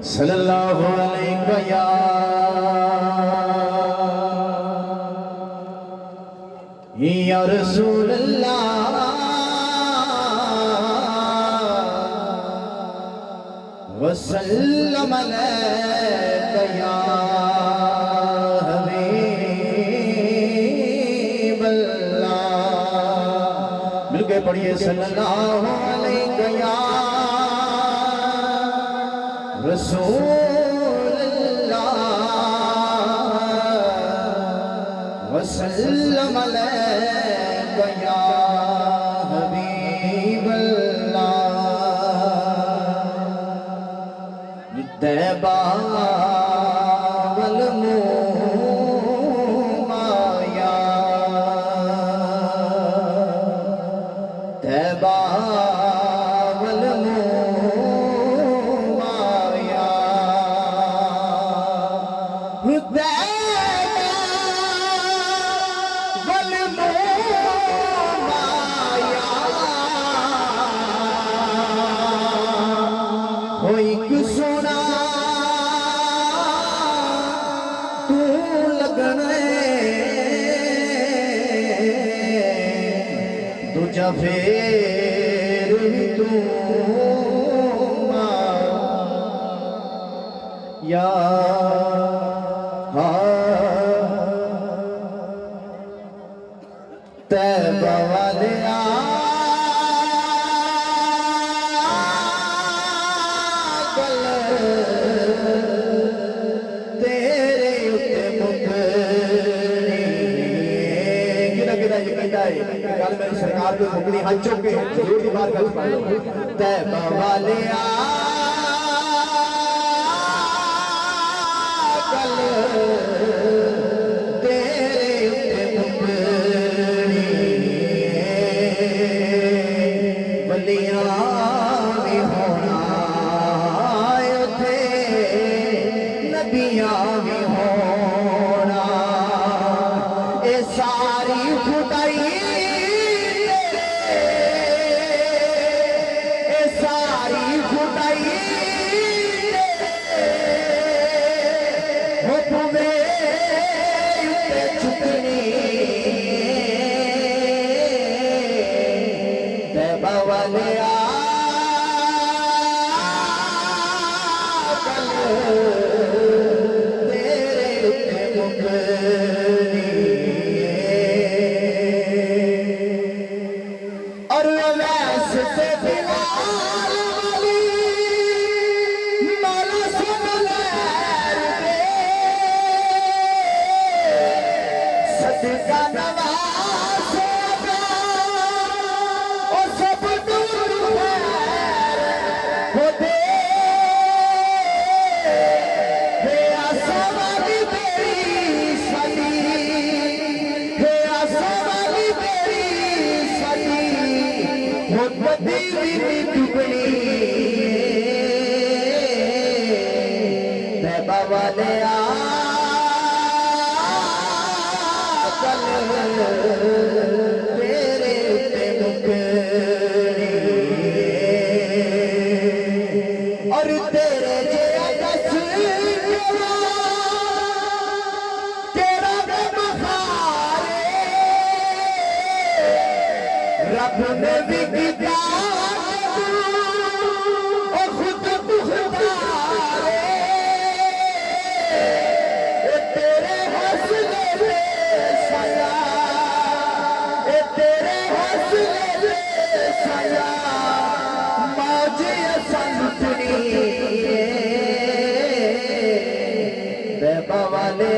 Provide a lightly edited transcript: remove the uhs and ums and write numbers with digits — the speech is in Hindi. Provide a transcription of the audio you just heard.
सल्लल्लाहु अलैहि या रसूल अल्लाह वसल्लम अलैका या हबीब अल्लाह। मिलके पढ़िए सल्लल्लाहु अलैहि या रसूल अल्लाह वसल्लम अलैका या हबीब अल्लाह। तैबा वल माया तैबा वल माया वल माया हो एक सोना तू लगने दूजा फेर भी तू या तैबा वाले तेरे उत्ते मुकनी गिरा गिरा ये कहता है कल मेरी सरकार को मुकनी हाथ चुक के जोर की बात कर पा लो तैबा वाले तेरे उत्ते मुकनी बलियां भी होना उथे नबियां भी होना ए सारी खुदाई ए सारी खुदाई और वैसे से बिलाल वाली मौला सुन लहर दे सदका नवाज ओ सब दूर हो दे हे आसमानी तेरी सदी हे आसमानी तेरी सदी मोहब्बती भी टुकड़ी तैबा वाले कल तेरे उत्ते मुकनी और तेरे जेहा दस तेरा बखारे रब ने भी किया और खुद बुखारे तेरे हौसले पे सया तेरे हौसले पे सया मौजे संतनी तैबा वाले